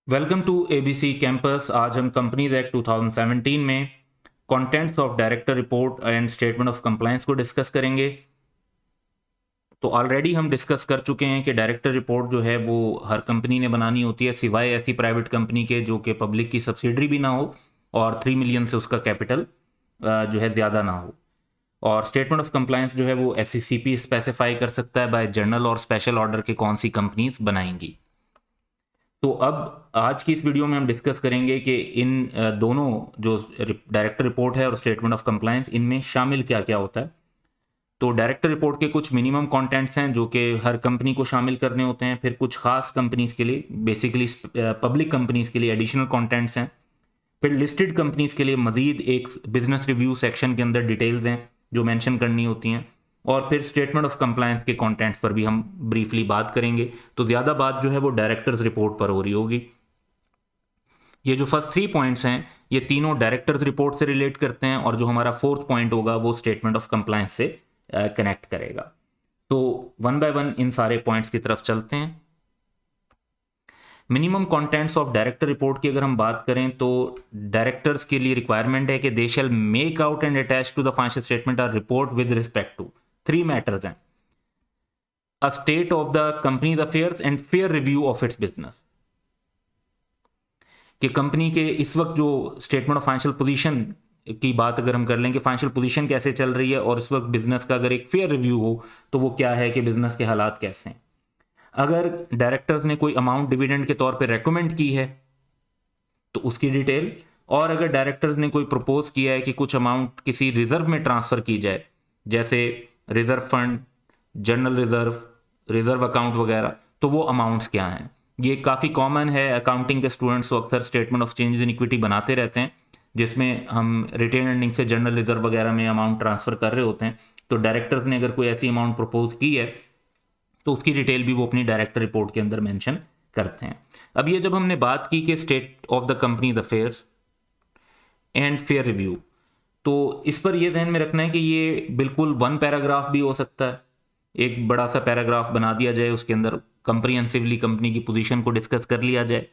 Welcome to ABC campus. आज हम companies act 2017 में contents of director report and statement of compliance को discuss करेंगे। तो ऑलरेडी हम डिस्कस कर चुके हैं कि डायरेक्टर रिपोर्ट जो है वो हर कंपनी ने बनानी होती है, सिवाय ऐसी प्राइवेट कंपनी के जो कि पब्लिक की सब्सिडरी भी ना हो और 3 मिलियन से उसका कैपिटल जो है ज़्यादा ना हो। और स्टेटमेंट ऑफ कंप्लायंस जो है वो SECP स्पेसिफाई कर सकता है बाय जर्नल और स्पेशल ऑर्डर के कौन सी कंपनीज बनाएंगी। तो अब आज की इस वीडियो में हम डिस्कस करेंगे कि इन दोनों जो डायरेक्टर रिपोर्ट है और स्टेटमेंट ऑफ कंप्लायंस, इनमें शामिल क्या क्या होता है। तो डायरेक्टर रिपोर्ट के कुछ मिनिमम कंटेंट्स हैं जो कि हर कंपनी को शामिल करने होते हैं। फिर कुछ खास कंपनीज के लिए, बेसिकली पब्लिक कंपनीज के लिए एडिशनल कंटेंट्स हैं। फिर लिस्टेड कंपनीज के लिए मजीद एक बिजनेस रिव्यू सेक्शन के अंदर डिटेल्स हैं जो मेंशन करनी होती हैं। और फिर स्टेटमेंट ऑफ कंप्लायंस के कंटेंट्स पर भी हम ब्रीफली बात करेंगे। तो ज़्यादा बात जो है वो डायरेक्टर्स रिपोर्ट पर हो रही होगी। ये जो फर्स्ट 3 पॉइंट्स हैं ये तीनों डायरेक्टर्स रिपोर्ट से रिलेट करते हैं और जो हमारा फोर्थ पॉइंट होगा वो स्टेटमेंट ऑफ कंप्लायंस से कनेक्ट करेगा। तो वन बाय वन इन सारे पॉइंट्स की तरफ चलते हैं। Minimum contents of director report की अगर हम बात करें तो डायरेक्टर्स के लिए रिक्वायरमेंट है कि they shall make out and attach to the financial statement और report with respect to 3 matters हैं: a state of the companies affairs and fair review of its business. कि कंपनी के इस वक्त जो स्टेटमेंट ऑफ फाइनेंशियल पोजीशन की बात अगर हम कर लें कि फाइनेंशियल पोजीशन कैसे चल रही है, और इस वक्त बिजनेस का अगर एक फेयर रिव्यू हो तो वो क्या है कि बिजनेस के हालात कैसे हैं। अगर डायरेक्टर्स ने कोई अमाउंट डिविडेंड के तौर पे रेकमेंड की है तो उसकी डिटेल, और अगर डायरेक्टर्स ने कोई प्रपोज किया है कि कुछ अमाउंट किसी रिजर्व में ट्रांसफर की जाए, जैसे reserve fund, general reserve, reserve account वगैरह, तो वो अमाउंट्स क्या हैं। ये काफ़ी कॉमन है, अकाउंटिंग के स्टूडेंट्स तो अक्सर statement of changes in equity बनाते रहते हैं जिसमें हम रिटेन अर्निंग से जनरल रिजर्व वगैरह में अमाउंट ट्रांसफर कर रहे होते हैं। तो डायरेक्टर्स ने अगर कोई ऐसी अमाउंट प्रपोज की है तो उसकी डिटेल भी वो अपनी डायरेक्टर रिपोर्ट के अंदर मेंशन करते हैं। अब ये जब हमने बात की कि state of the companies affairs and fair review, तो इस पर यह ध्यान में रखना है कि ये बिल्कुल वन पैराग्राफ भी हो सकता है। एक बड़ा सा पैराग्राफ बना दिया जाए, उसके अंदर कंप्रिहेंसिवली कंपनी की पोजीशन को डिस्कस कर लिया जाए।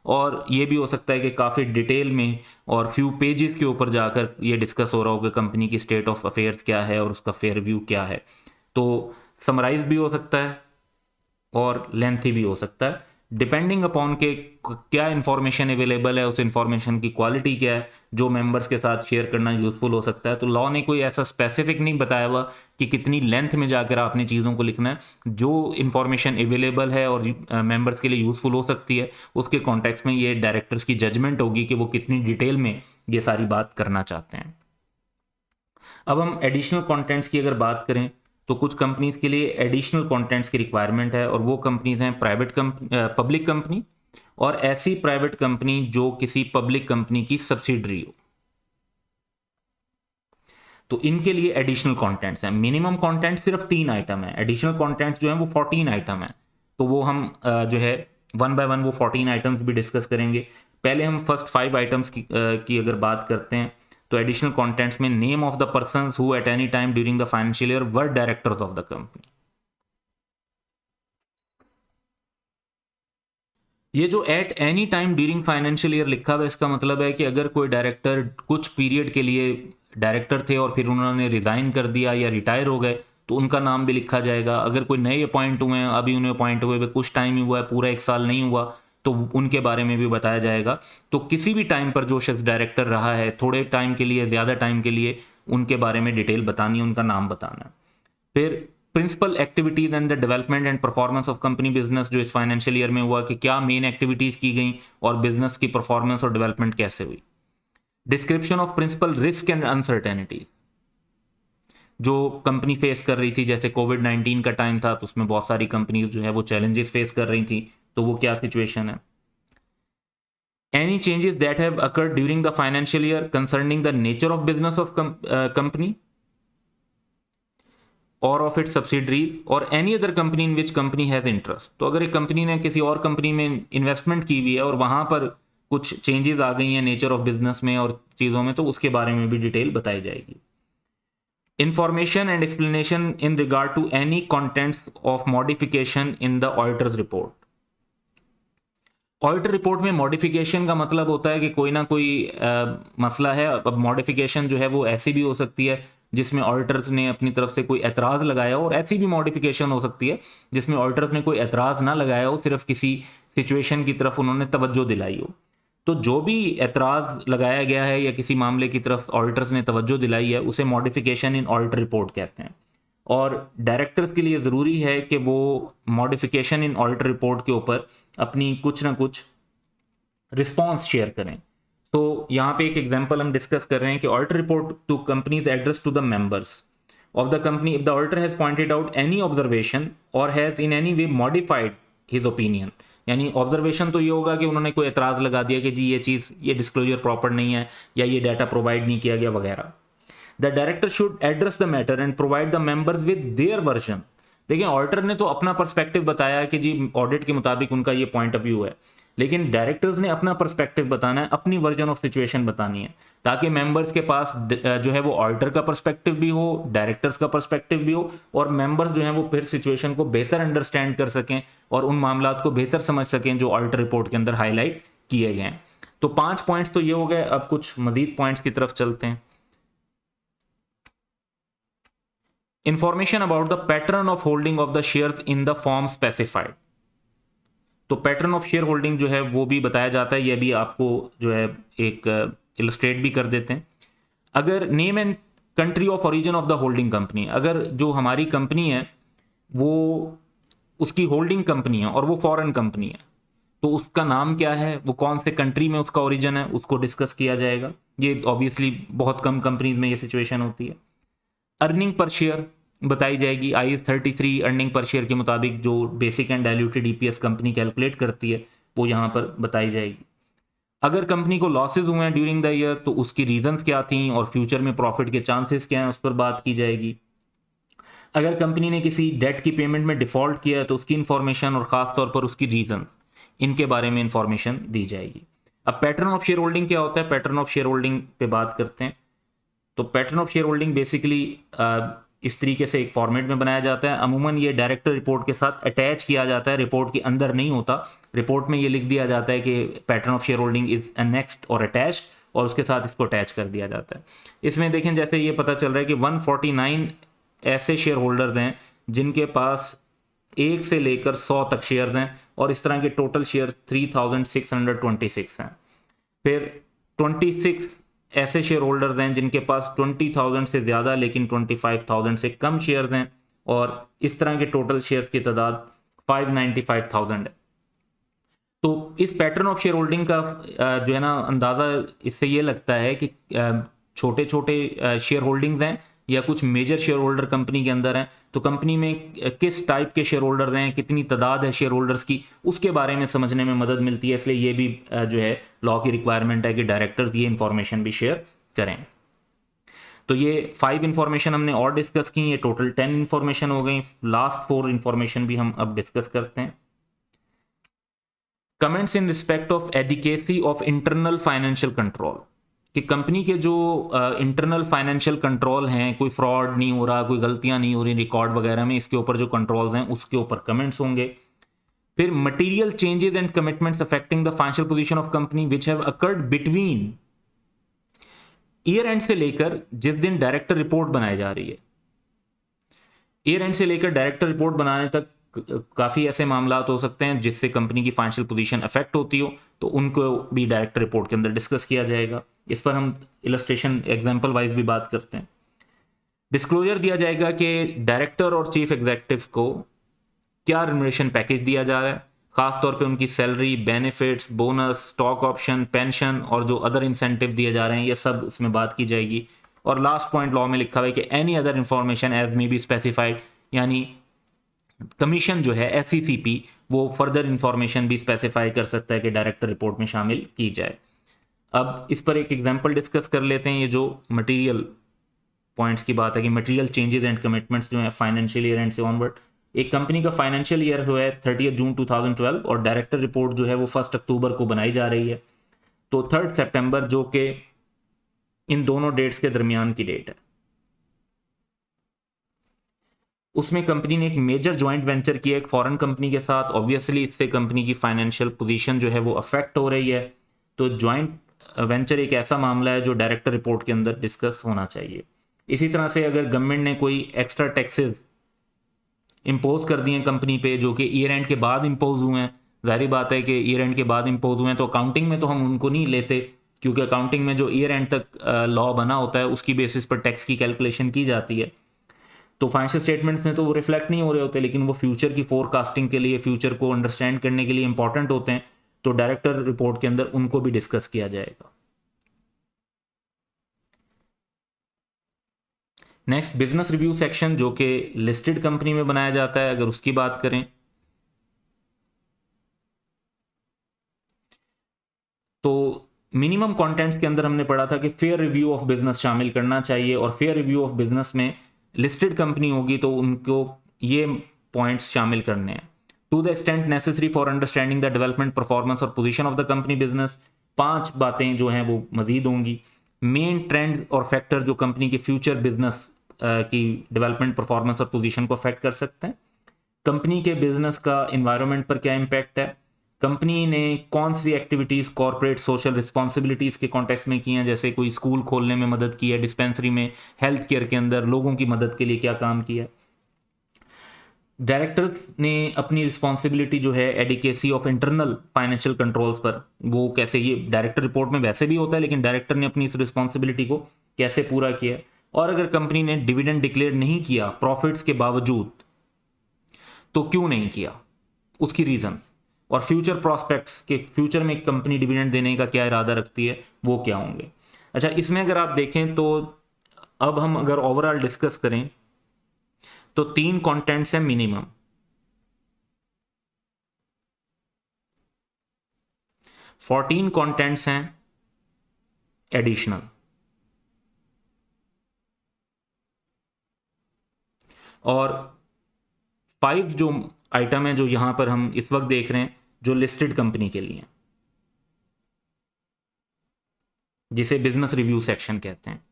और ये भी हो सकता है कि काफ़ी डिटेल में और फ्यू पेजेस के ऊपर जाकर ये डिस्कस हो रहा हो कि कंपनी की स्टेट ऑफ अफेयर्स क्या है और उसका फेयर रिव्यू क्या है। तो समराइज भी हो सकता है और लेंथी भी हो सकता है, डिपेंडिंग अपॉन के क्या इंफॉर्मेशन अवेलेबल है, उस इंफॉर्मेशन की क्वालिटी क्या है, जो मेंबर्स के साथ शेयर करना यूजफुल हो सकता है। तो लॉ ने कोई ऐसा स्पेसिफिक नहीं बताया हुआ कि कितनी लेंथ में जाकर आपने चीज़ों को लिखना है। जो इंफॉर्मेशन अवेलेबल है और मेंबर्स के लिए यूजफुल हो सकती है, उसके कॉन्टेक्स्ट में ये डायरेक्टर्स की जजमेंट होगी कि वो कितनी डिटेल में ये सारी बात करना चाहते हैं। अब हम एडिशनल कंटेंट्स की अगर बात करें तो कुछ कंपनीज के लिए एडिशनल कंटेंट्स की रिक्वायरमेंट है, और वो कंपनीज हैं प्राइवेट कंपनी, पब्लिक कंपनी, और ऐसी प्राइवेट कंपनी जो किसी पब्लिक कंपनी की सब्सिडरी हो। तो इनके लिए एडिशनल कंटेंट्स हैं। मिनिमम कंटेंट सिर्फ 3 आइटम है, एडिशनल कंटेंट्स जो हैं वो 14 आइटम है। तो वो हम जो है वन बाय वन वो 14 आइटम्स भी डिस्कस करेंगे। पहले हम फर्स्ट 5 आइटम्स की अगर बात करते हैं तो एडिशनल कंटेंट्स में name of the person who at any time during the financial year were directors of the company. ये जो at any time during financial year लिखा हुआ है, इसका मतलब है कि अगर कोई डायरेक्टर कुछ पीरियड के लिए डायरेक्टर थे और फिर उन्होंने रिजाइन कर दिया या रिटायर हो गए तो उनका नाम भी लिखा जाएगा। अगर कोई नए अपॉइंट हुए हैं, अभी उन्हें अपॉइंट हुए कुछ टाइम ही हुआ है, पूरा 1 साल नहीं हुआ, तो उनके बारे में भी बताया जाएगा। तो किसी भी टाइम पर जो शख्स डायरेक्टर रहा है, थोड़े टाइम के लिए, ज़्यादा टाइम के लिए, उनके बारे में डिटेल बतानी है, उनका नाम बताना है। फिर principal activities and the development and performance of company business, जो इस फाइनेंशियल ईयर में हुआ कि क्या मेन एक्टिविटीज की गई और बिजनेस की परफॉर्मेंस और डेवलपमेंट कैसे हुई। Description of principal risk and uncertainties जो कंपनी फेस कर रही थी, जैसे कोविड-19 का टाइम था तो उसमें बहुत सारी कंपनीज जो है वो चैलेंजेस फेस कर रही थी, तो वो क्या सिचुएशन है। Any changes that have occurred during the financial year concerning the nature of business of company और ऑफ इट्स सब्सिडरीज और any other company in which company has interest. तो अगर एक कंपनी ने किसी और कंपनी में इन्वेस्टमेंट की हुई है और वहां पर कुछ चेंजेस आ गई हैं नेचर ऑफ बिजनेस में और चीज़ों में, तो उसके बारे में भी डिटेल बताई जाएगी। Information and explanation in regard to any contents of modification in the auditors report. Auditor report में मॉडिफिकेशन का मतलब होता है कि कोई ना कोई मसला है। अब मॉडिफिकेशन जो है वो ऐसी भी हो सकती है जिसमें ऑडिटर्स ने अपनी तरफ से कोई एतराज़ लगाया हो, और ऐसी भी मॉडिफिकेशन हो सकती है जिसमें ऑडिटर्स ने कोई एतराज़ ना लगाया हो, सिर्फ किसी सिचुएशन की तरफ उन्होंने तवज्जो दिलाई हो। तो जो भी एतराज़ लगाया गया है या किसी मामले की तरफ ऑडिटर्स ने तवज्जो दिलाई है, उसे मॉडिफिकेशन इन ऑडिटर रिपोर्ट कहते हैं। और डायरेक्टर्स के लिए ज़रूरी है कि वो मॉडिफिकेशन इन ऑडिटर रिपोर्ट के ऊपर अपनी कुछ ना कुछ रिस्पॉन्स शेयर करें। तो यहाँ पे एक एग्जांपल हम डिस्कस कर रहे हैं कि auditor report to companies address to the members of the company if the auditor has pointed out any observation और has in any way modified his opinion. यानी ऑब्जर्वेशन तो ये होगा कि उन्होंने कोई एतराज़ लगा दिया कि जी ये चीज़, ये डिस्क्लोजर प्रॉपर नहीं है या ये डाटा प्रोवाइड नहीं किया गया वगैरह। The director should address the matter and provide the members with their version. देखिए, ऑडिटर ने तो अपना पर्सपेक्टिव बताया कि जी ऑडिट के मुताबिक उनका ये पॉइंट ऑफ व्यू है, लेकिन डायरेक्टर्स ने अपना पर्सपेक्टिव बताना है, अपनी वर्जन ऑफ सिचुएशन बतानी है, ताकि मेंबर्स के पास जो है वो ऑडिटर का पर्सपेक्टिव भी हो, डायरेक्टर्स का पर्सपेक्टिव भी हो, और मेंबर्स जो है वो फिर सिचुएशन को बेहतर अंडरस्टैंड कर सकें और उन मामलात को बेहतर समझ सकें जो ऑडिटर रिपोर्ट के अंदर हाईलाइट किए गए हैं। तो 5 पॉइंट्स तो ये हो गए। अब कुछ मजीद पॉइंट्स की तरफ चलते हैं। Information about the pattern of holding of the shares in the form specified. तो पैटर्न ऑफ शेयर होल्डिंग जो है वो भी बताया जाता है, ये भी आपको जो है एक इलस्ट्रेट भी कर देते हैं। अगर name and country of origin of the holding company, अगर जो हमारी कंपनी है वो उसकी होल्डिंग कंपनी है और वो फॉरेन कंपनी है, तो उसका नाम क्या है, वो कौन से कंट्री में उसका ओरिजिन है, उसको डिस्कस किया जाएगा। ये ऑब्वियसली बहुत कम कंपनीज में ये सिचुएशन होती है। अर्निंग पर शेयर बताई जाएगी। IAS 33 अर्निंग पर शेयर के मुताबिक जो basic and diluted EPS company calculate करती है वो यहाँ पर बताई जाएगी। अगर कंपनी को लॉसेज हुए हैं ड्यूरिंग द ईयर तो उसकी रीजंस क्या थी और फ्यूचर में प्रॉफिट के चांसेस क्या हैं, उस पर बात की जाएगी। अगर कंपनी ने किसी डेट की पेमेंट में डिफॉल्ट किया है तो उसकी इंफॉर्मेशन और खास तौर पर उसकी रीजंस, इनके बारे में इंफॉर्मेशन दी जाएगी। अब पैटर्न ऑफ शेयर होल्डिंग क्या होता है, पैटर्न ऑफ शेयर होल्डिंग पे बात करते हैं। तो pattern of share holding basically इस तरीके से एक फॉर्मेट में बनाया जाता है। अमूमन ये डायरेक्टर रिपोर्ट के साथ अटैच किया जाता है, रिपोर्ट के अंदर नहीं होता। रिपोर्ट में ये लिख दिया जाता है कि pattern of share holding is annexed और अटैच्ड, और उसके साथ इसको अटैच कर दिया जाता है। इसमें देखें, जैसे ये पता चल रहा है कि 149 ऐसे शेयर होल्डर्स हैं जिनके पास 1 से लेकर 100 तक शेयर्स हैं, और इस तरह के टोटल शेयर 3626 हैं। फिर 26 ऐसे शेयर होल्डर्स हैं जिनके पास 20,000 से ज़्यादा लेकिन 25,000 से कम शेयर्स हैं, और इस तरह के टोटल शेयर्स की तादाद 595,000 है। तो इस पैटर्न ऑफ शेयर होल्डिंग का जो है ना अंदाज़ा इससे ये लगता है कि छोटे छोटे शेयर होल्डिंग्स हैं या कुछ मेजर शेयर होल्डर कंपनी के अंदर हैं, तो कंपनी में किस टाइप के शेयर होल्डर्स हैं, कितनी तादाद है शेयर होल्डर्स की, उसके बारे में समझने में मदद मिलती है। इसलिए ये भी जो है लॉ की रिक्वायरमेंट है कि डायरेक्टर्स ये इंफॉर्मेशन भी शेयर करें। तो ये 5 इंफॉर्मेशन हमने और डिस्कस की, ये टोटल 10 इंफॉर्मेशन हो गई। लास्ट 4 इंफॉर्मेशन भी हम अब डिस्कस करते हैं। Comments in respect of adequacy of internal financial control, कि कंपनी के जो इंटरनल फाइनेंशियल कंट्रोल हैं, कोई फ्रॉड नहीं हो रहा, कोई गलतियां नहीं हो रही रिकॉर्ड वगैरह में, इसके ऊपर जो कंट्रोल्स हैं उसके ऊपर कमेंट्स होंगे। फिर material changes and commitments affecting the financial position of company which have occurred between year and से लेकर जिस दिन डायरेक्टर रिपोर्ट बनाई जा रही है, ईयर एंड से लेकर डायरेक्टर रिपोर्ट बनाने तक काफ़ी ऐसे मामला हो सकते हैं जिससे कंपनी की फाइनेंशियल पोजीशन अफेक्ट होती हो, तो उनको भी डायरेक्टर रिपोर्ट के अंदर डिस्कस किया जाएगा। इस पर हम इलस्ट्रेशन एग्जांपल वाइज भी बात करते हैं। डिस्क्लोजर दिया जाएगा कि डायरेक्टर और चीफ एग्जीक्यूटिव को क्या रिम्यूनरेशन पैकेज दिया जा रहा है, खास तौर पे उनकी salary, benefits, bonus, stock option, pension और जो अदर इंसेंटिव दिए जा रहे हैं, ये सब उसमें बात की जाएगी। और लास्ट पॉइंट लॉ में लिखा हुआ है कि any other information as may be specified, यानी कमीशन जो है SECP वो फर्दर इंफॉर्मेशन भी स्पेसिफाई कर सकता है कि डायरेक्टर रिपोर्ट में शामिल की जाए। अब इस पर एक एग्जांपल डिस्कस कर लेते हैं। ये जो मटेरियल पॉइंट्स की बात है कि मटेरियल चेंजेस एंड कमिटमेंट्स जो है फाइनेंशियल ईयर एंड से ऑनवर्ड, एक कंपनी का फाइनेंशियल ईयर जो है 30 जून 2012 और डायरेक्टर रिपोर्ट जो है वो 1 अक्टूबर को बनाई जा रही है, तो 3 सितंबर जो कि इन दोनों डेट्स के दरमियान की डेट है, उसमें कंपनी ने एक मेजर ज्वाइंट वेंचर किया एक फॉरेन कंपनी के साथ। ऑब्वियसली इससे कंपनी की फाइनेंशियल पोजीशन जो है वो अफेक्ट हो रही है। तो ज्वाइंट वेंचर एक ऐसा मामला है जो डायरेक्टर रिपोर्ट के अंदर डिस्कस होना चाहिए। इसी तरह से अगर गवर्नमेंट ने कोई एक्स्ट्रा टैक्सेस इम्पोज कर दिए कंपनी पे जो कि ईयर एंड के बाद इम्पोज हुए हैं, जाहिर बात है कि ईयर एंड के बाद इम्पोज हुए हैं तो अकाउंटिंग में तो हम उनको नहीं लेते, क्योंकि अकाउंटिंग में जो ईयर एंड तक लॉ बना होता है उसकी बेसिस पर टैक्स की कैलकुलेशन की जाती है। तो फाइनेंशियल स्टेटमेंट्स में तो वो रिफ्लेक्ट नहीं हो रहे होते, लेकिन वो फ्यूचर की फोरकास्टिंग के लिए, फ्यूचर को अंडरस्टैंड करने के लिए इंपॉर्टेंट होते हैं। तो डायरेक्टर रिपोर्ट के अंदर उनको भी डिस्कस किया जाएगा। नेक्स्ट बिजनेस रिव्यू सेक्शन जो कि लिस्टेड कंपनी में बनाया जाता है। अगर उसकी बात करें तो मिनिमम कंटेंट्स के अंदर हमने पढ़ा था कि फेयर रिव्यू ऑफ बिजनेस शामिल करना चाहिए, और फेयर रिव्यू ऑफ बिजनेस में लिस्टेड कंपनी होगी तो उनको ये पॉइंट्स शामिल करने हैं। To the extent necessary for understanding the development performance और position of the company business, 5 बातें जो हैं वो मजीद होंगी। मेन ट्रेंड और फैक्टर जो कंपनी के फ्यूचर बिजनेस की डेवलपमेंट परफॉर्मेंस और पोजीशन को अफेक्ट कर सकते हैं। कंपनी के बिजनेस का एनवायरनमेंट पर क्या इम्पैक्ट है, कंपनी ने कौन सी एक्टिविटीज़ कॉर्पोरेट सोशल रिस्पॉन्सिबिलिटीज़ के कॉन्टेक्स्ट में की हैं, जैसे कोई स्कूल खोलने में मदद की है, डिस्पेंसरी में, हेल्थ केयर के अंदर लोगों की मदद के लिए क्या काम किया है। डायरेक्टर्स ने अपनी रिस्पॉन्सिबिलिटी जो है adequacy of internal financial controls पर, वो कैसे, ये डायरेक्टर रिपोर्ट में वैसे भी होता है लेकिन डायरेक्टर ने अपनी इस रिस्पॉन्सिबिलिटी को कैसे पूरा किया। और अगर कंपनी ने डिविडेंड डिक्लेयर नहीं किया प्रॉफिट्स के बावजूद तो क्यों नहीं किया, उसकी रीजंस, और फ्यूचर प्रॉस्पेक्ट्स के फ्यूचर में कंपनी डिविडेंड देने का क्या इरादा रखती है वो क्या होंगे। अच्छा, इसमें अगर आप देखें तो अब हम अगर ओवरऑल डिस्कस करें तो 3 कंटेंट्स हैं मिनिमम, 14 कंटेंट्स हैं एडिशनल, और 5 जो आइटम है जो यहां पर हम इस वक्त देख रहे हैं जो लिस्टेड कंपनी के लिए, जिसे बिजनेस रिव्यू सेक्शन कहते हैं।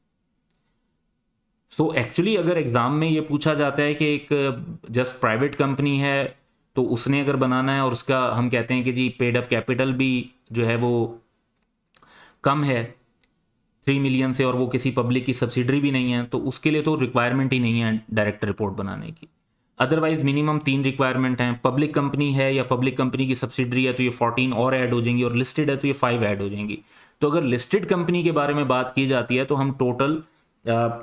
सो एक्चुअली अगर एग्जाम में ये पूछा जाता है कि एक जस्ट प्राइवेट कंपनी है तो उसने अगर बनाना है और उसका हम कहते हैं कि जी पेड अप कैपिटल भी जो है वो कम है 3 मिलियन से, और वो किसी पब्लिक की सब्सिडरी भी नहीं है, तो उसके लिए तो रिक्वायरमेंट ही नहीं है डायरेक्टर रिपोर्ट बनाने की। अदरवाइज मिनिमम 3 रिक्वायरमेंट हैं। पब्लिक कंपनी है या पब्लिक कंपनी की सब्सिडरी है तो ये 14 और ऐड हो जाएंगी, और लिस्टेड है तो ये 5 ऐड हो जाएंगी। तो अगर लिस्टेड कंपनी के बारे में बात की जाती है तो हम टोटल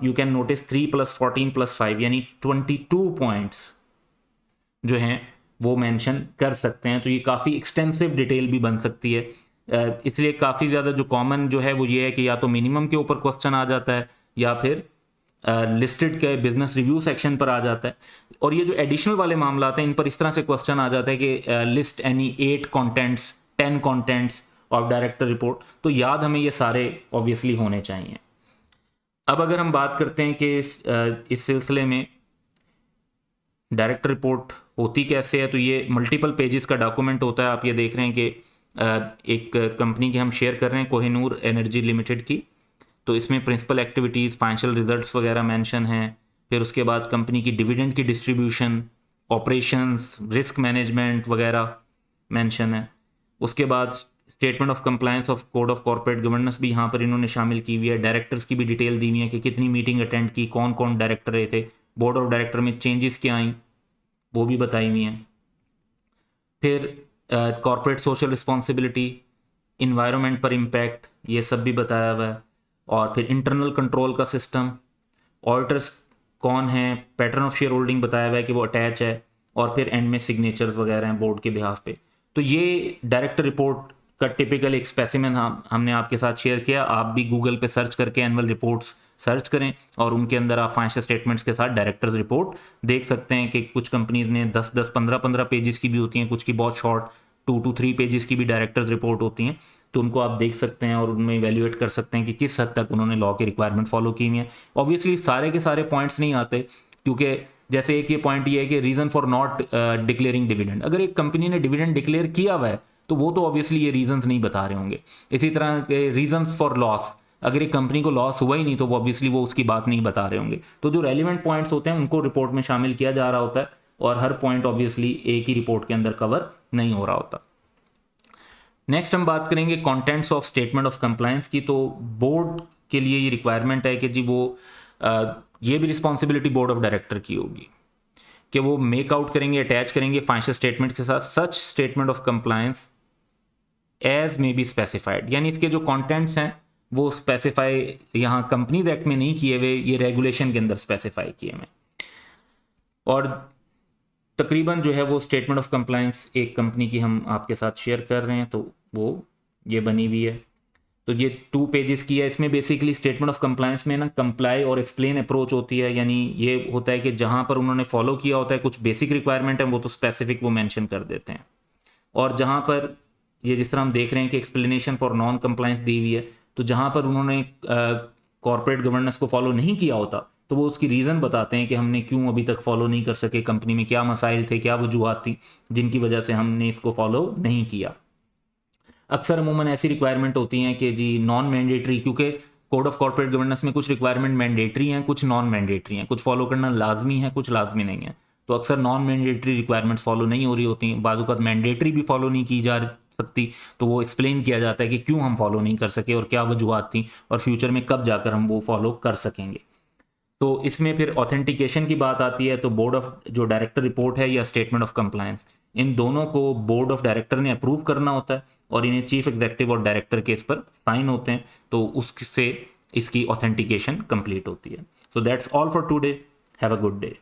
यू कैन नोटिस 3 + 14 + 5 यानी 22 पॉइंट्स जो हैं वो मेंशन कर सकते हैं। तो ये काफ़ी एक्सटेंसिव डिटेल भी बन सकती है, इसलिए काफ़ी ज़्यादा जो कॉमन जो है वो ये है कि या तो मिनिमम के ऊपर क्वेश्चन आ जाता है या फिर लिस्टेड के बिजनेस रिव्यू सेक्शन पर आ जाता है। और ये जो एडिशनल वाले मामला आते हैं इन पर इस तरह से क्वेश्चन आ जाता है कि list any 8 contents 10 contents of director report, तो याद हमें ये सारे ऑब्वियसली होने चाहिए। अब अगर हम बात करते हैं कि इस सिलसिले में डायरेक्टर रिपोर्ट होती कैसे है, तो ये मल्टीपल पेजेस का डॉक्यूमेंट होता है। आप ये देख रहे हैं कि एक कंपनी की हम शेयर कर रहे हैं कोहिनूर एनर्जी लिमिटेड की, तो इसमें प्रिंसिपल एक्टिविटीज़, फाइनेंशियल रिजल्ट्स वगैरह मेंशन हैं। फिर उसके बाद कंपनी की डिविडेंड की डिस्ट्रीब्यूशन, ऑपरेशंस, रिस्क मैनेजमेंट वगैरह मेंशन है। उसके बाद statement of compliance of code of corporate governance भी यहाँ पर इन्होंने शामिल की हुई है। डायरेक्टर्स की भी डिटेल दी हुई है कि कितनी मीटिंग अटेंड की, कौन कौन डायरेक्टर रहे थे, बोर्ड ऑफ डायरेक्टर में चेंजेस क्या आई वो भी बताई हुई हैं। फिर कॉर्पोरेट सोशल रिस्पॉन्सिबिलिटी, इन्वायरमेंट पर इम्पैक्ट, ये सब भी बताया हुआ है। और फिर इंटरनल कंट्रोल का सिस्टम, ऑडिटर्स कौन है, पैटर्न ऑफ शेयर होल्डिंग बताया हुआ है कि वो अटैच है, और फिर एंड में सिग्नेचर्स वगैरह हैं बोर्ड के बिहाफ पे। तो ये डायरेक्टर रिपोर्ट का टिपिकल एक स्पेसिमेन हमने आपके साथ शेयर किया। आप भी गूगल पे सर्च करके एनुअल रिपोर्ट्स सर्च करें और उनके अंदर आप फाइनेंशियल स्टेटमेंट्स के साथ डायरेक्टर्स रिपोर्ट देख सकते हैं कि कुछ कंपनीज ने 10-10, 15-15 पेजेस की भी होती हैं, कुछ की बहुत शॉर्ट 2 to 3 पेजेस की भी डायरेक्टर्स रिपोर्ट होती हैं। तो उनको आप देख सकते हैं और उनमें इवेल्युएट कर सकते हैं कि किस हद तक उन्होंने लॉ की रिक्वायरमेंट फॉलो की हुई है। ऑब्वियसली सारे के सारे पॉइंट्स नहीं आते, क्योंकि जैसे एक ये पॉइंट ये है कि reason for not declaring dividend, अगर एक कंपनी ने डिविडेंड डिक्लेयर किया हुआ है तो वो तो ऑब्वियसली ये रीजंस नहीं बता रहे होंगे। इसी तरह के रीजंस फॉर लॉस, अगर एक कंपनी को लॉस हुआ ही नहीं तो वो ऑब्वियसली वो उसकी बात नहीं बता रहे होंगे। तो जो रेलिवेंट पॉइंट्स होते हैं उनको रिपोर्ट में शामिल किया जा रहा होता है, और हर पॉइंट ऑब्वियसली एक ही रिपोर्ट के अंदर कवर नहीं हो रहा होता। नेक्स्ट हम बात करेंगे contents of statement of compliance की। तो बोर्ड के लिए ये रिक्वायरमेंट है कि जी वो ये भी रिस्पॉन्सिबिलिटी बोर्ड ऑफ डायरेक्टर की होगी कि वो मेक आउट करेंगे, अटैच करेंगे फाइनेंशियल स्टेटमेंट के साथ such statement of compliance as may be specified, यानी इसके जो कंटेंट्स हैं वो स्पेसिफाई यहाँ कंपनीज एक्ट में नहीं किए हुए, ये रेगुलेशन के अंदर स्पेसिफाई किए हुए। और तकरीबन जो है वो स्टेटमेंट ऑफ कंप्लायंस एक कंपनी की हम आपके साथ शेयर कर रहे हैं, तो वो ये बनी हुई है। तो ये 2 पेजेस की है। इसमें बेसिकली स्टेटमेंट ऑफ कंप्लायंस में ना कंप्लाई और एक्सप्लेन अप्रोच होती है, यानी ये होता है कि जहाँ पर उन्होंने फॉलो किया होता है कुछ बेसिक रिक्वायरमेंट है वो तो स्पेसिफिक वो मेंशन कर देते हैं, और जहाँ पर ये जिस तरह हम देख रहे हैं कि एक्सप्लेनेशन फॉर नॉन कंप्लायंस दी हुई है, तो जहाँ पर उन्होंने कॉर्पोरेट गवर्नेंस को फॉलो नहीं किया होता तो वो उसकी रीज़न बताते हैं कि हमने क्यों अभी तक फॉलो नहीं कर सके, कंपनी में क्या मसाइल थे, क्या वजूहत थी जिनकी वजह से हमने इसको फॉलो नहीं किया। अक्सर अमूमन ऐसी रिक्वायरमेंट होती हैं कि जी नॉन मैंडेटरी, क्योंकि कोड ऑफ कॉर्पोरेट गवर्नेंस में कुछ रिक्वायरमेंट मैंडेटरी हैं, कुछ नॉन मैंडेटरी हैं, कुछ फॉलो करना लाजमी है, कुछ लाजमी नहीं है। तो अक्सर नॉन मैंडेटरी रिक्वायरमेंट्स फॉलो नहीं हो रही होती हैं, बाज़ औक़ात मैंडेटरी भी फॉलो नहीं की जा सकती, तो वो एक्सप्लेन किया जाता है कि क्यों हम फॉलो नहीं कर सके और क्या वजूहत थी और फ्यूचर में कब जाकर हम वो फॉलो कर सकेंगे। तो इसमें फिर ऑथेंटिकेशन की बात आती है, तो बोर्ड ऑफ जो डायरेक्टर रिपोर्ट है या स्टेटमेंट ऑफ कंप्लायंस, इन दोनों को बोर्ड ऑफ डायरेक्टर ने अप्रूव करना होता है और इन्हें चीफ एग्जीक्यूटिव और डायरेक्टर के इस पर साइन होते हैं, तो उससे इसकी ऑथेंटिकेशन कंप्लीट होती है। So that's all for today, have a good day.